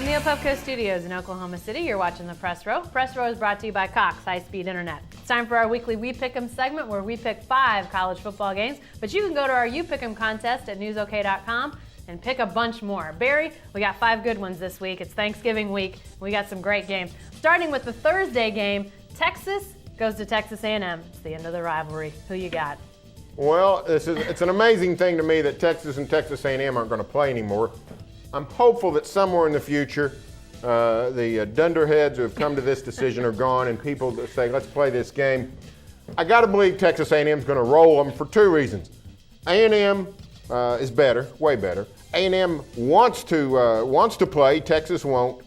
From the Opupco Studios in Oklahoma City, you're watching the Press Row. Press Row is brought to you by Cox High-Speed Internet. It's time for our weekly We Pick 'em segment where we pick 5 college football games, but you can go to our You Pick 'em contest at newsok.com and pick a bunch more. Barry, we got 5 good ones this week. It's Thanksgiving week. We got some great games. Starting with the Thursday game, Texas goes to Texas A&M. It's the end of the rivalry. Who you got? Well, it's an amazing thing to me that Texas and Texas A&M aren't going to play anymore. I'm hopeful that somewhere in the future, the dunderheads who have come to this decision are gone and people that say, let's play this game. I got to believe Texas A&M is going to roll them for 2 reasons. A&M is better, way better. A&M wants to play. Texas won't.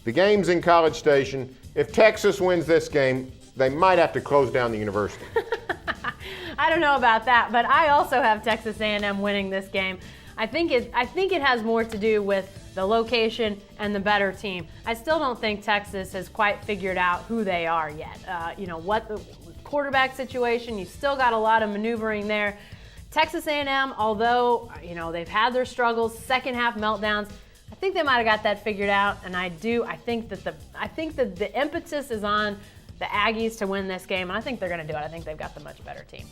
The game's in College Station. If Texas wins this game, they might have to close down the university. I don't know about that, but I also have Texas A&M winning this game. I think it has more to do with the location and the better team. I still don't think Texas has quite figured out who they are yet. What the quarterback situation, you still got a lot of maneuvering there. Texas A&M, although they've had their struggles, second half meltdowns, I think they might have got that figured out. And I think that the impetus is on the Aggies to win this game, and I think they're going to do it. I think they've got the much better team.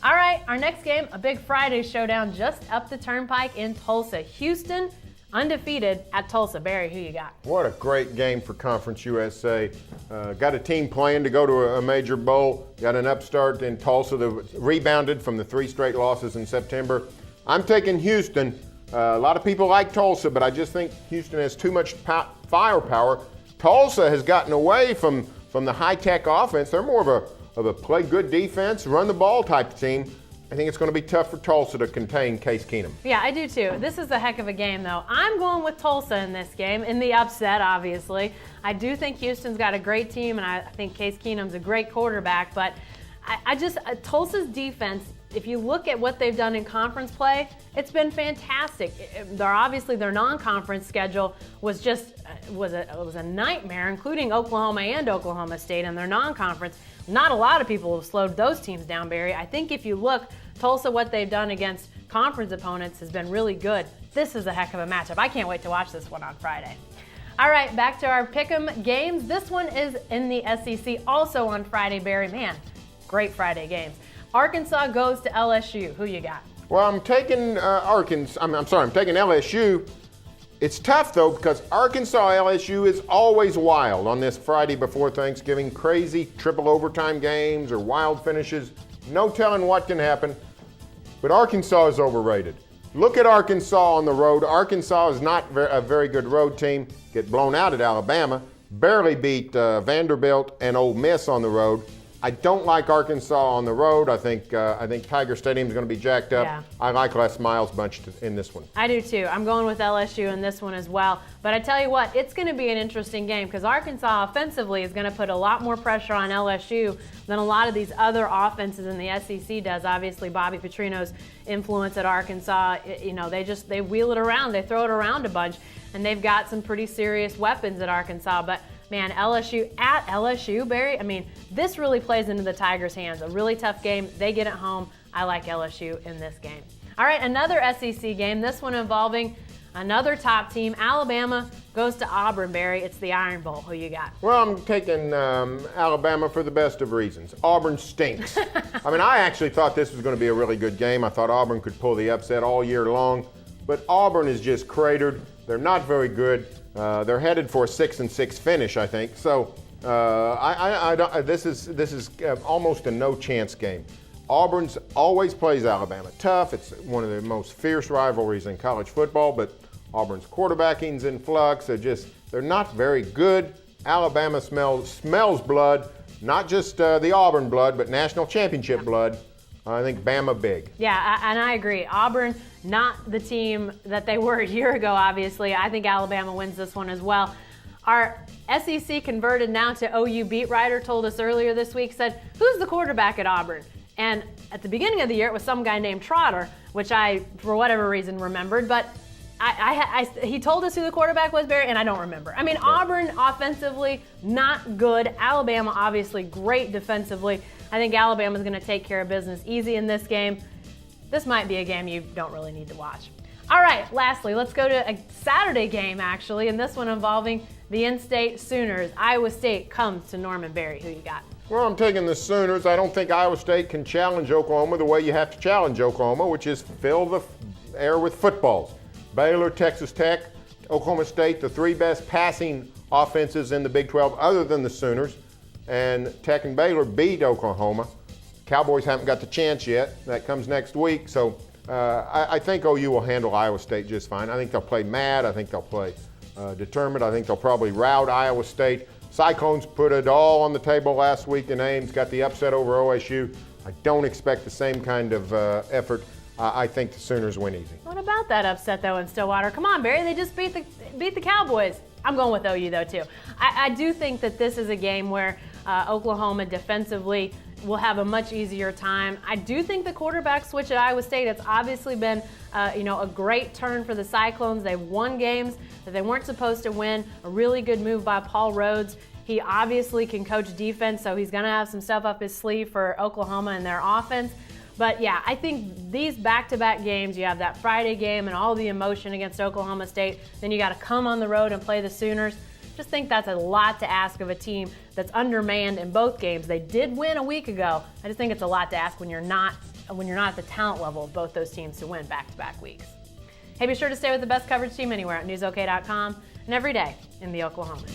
All right, our next game, a big Friday showdown just up the turnpike in Tulsa. Houston, undefeated at Tulsa. Barry, who you got? What a great game for Conference USA. Got a team playing to go to a major bowl. Got an upstart in Tulsa that rebounded from the 3 straight losses in September. I'm taking Houston. A lot of people like Tulsa, but I just think Houston has too much firepower. Tulsa has gotten away from the high-tech offense. They're more of a play good defense, run the ball type team. I think it's going to be tough for Tulsa to contain Case Keenum. Yeah, I do too. This is a heck of a game, though. I'm going with Tulsa in this game, in the upset, obviously. I do think Houston's got a great team, and I think Case Keenum's a great quarterback, but Tulsa's defense, if you look at what they've done in conference play, it's been fantastic. Their non-conference schedule was a nightmare, including Oklahoma and Oklahoma State in their non-conference. Not a lot of people have slowed those teams down, Barry. I think if you look, Tulsa, what they've done against conference opponents has been really good. This is a heck of a matchup. I can't wait to watch this one on Friday. All right, back to our Pick'em games. This one is in the SEC, also on Friday, Barry. Man, great Friday games. Arkansas goes to LSU. Who you got? Well, I'm taking I'm taking LSU. It's tough, though, because Arkansas-LSU is always wild on this Friday before Thanksgiving. Crazy triple overtime games or wild finishes. No telling what can happen. But Arkansas is overrated. Look at Arkansas on the road. Arkansas is not a very good road team. Get blown out at Alabama. Barely beat Vanderbilt and Ole Miss on the road. I don't like Arkansas on the road. I think Tiger Stadium is going to be jacked up. Yeah. I like Les Miles bunch in this one. I do too. I'm going with LSU in this one as well. But I tell you what, it's going to be an interesting game because Arkansas offensively is going to put a lot more pressure on LSU than a lot of these other offenses in the SEC does. Obviously, Bobby Petrino's influence at Arkansas, they wheel it around. They throw it around a bunch, and they've got some pretty serious weapons at Arkansas. But man, LSU at LSU, Barry, this really plays into the Tigers' hands. A really tough game. They get it home. I like LSU in this game. All right, another SEC game, this one involving another top team. Alabama goes to Auburn, Barry. It's the Iron Bowl. Who you got? Well, I'm taking Alabama for the best of reasons. Auburn stinks. I actually thought this was going to be a really good game. I thought Auburn could pull the upset all year long, but Auburn is just cratered. They're not very good. They're headed for a 6-6 finish, I think. So this is almost a no-chance game. Auburn's always plays Alabama tough. It's one of the most fierce rivalries in college football, but Auburn's quarterbacking's in flux. They're not very good. Alabama smells blood, not just the Auburn blood, but national championship blood. I think Bama big. Yeah, and I agree. Auburn, not the team that they were a year ago, obviously. I think Alabama wins this one as well. Our SEC converted now to OU beat writer told us earlier this week, said, who's the quarterback at Auburn? And at the beginning of the year, it was some guy named Trotter, which I, for whatever reason, remembered. But he told us who the quarterback was, Barry, and I don't remember. Auburn offensively, not good. Alabama, obviously, great defensively. I think Alabama's going to take care of business easy in this game. This might be a game you don't really need to watch. All right, lastly, let's go to a Saturday game, actually, and this one involving the in-state Sooners. Iowa State comes to Norman Berry. Who you got? Well, I'm taking the Sooners. I don't think Iowa State can challenge Oklahoma the way you have to challenge Oklahoma, which is fill the air with footballs. Baylor, Texas Tech, Oklahoma State, the three best passing offenses in the Big 12 other than the Sooners. And Tech and Baylor beat Oklahoma. Cowboys haven't got the chance yet. That comes next week. So I think OU will handle Iowa State just fine. I think they'll play mad. I think they'll play determined. I think they'll probably rout Iowa State. Cyclones put it all on the table last week in Ames, got the upset over OSU. I don't expect the same kind of effort. I think the Sooners win easy. What about that upset, though, in Stillwater? Come on, Barry, they just beat the Cowboys. I'm going with OU, though, too. I do think that this is a game where Oklahoma defensively will have a much easier time. I do think the quarterback switch at Iowa State, it's obviously been a great turn for the Cyclones. They've won games that they weren't supposed to win. A really good move by Paul Rhodes. He obviously can coach defense, so he's going to have some stuff up his sleeve for Oklahoma and their offense. But yeah, I think these back-to-back games, you have that Friday game and all the emotion against Oklahoma State, then you got to come on the road and play the Sooners. Just think that's a lot to ask of a team that's undermanned in both games. They did win a week ago. I just think it's a lot to ask when you're not at the talent level of both those teams to win back-to-back weeks. Hey, be sure to stay with the best coverage team anywhere at newsok.com and every day in the Oklahoman.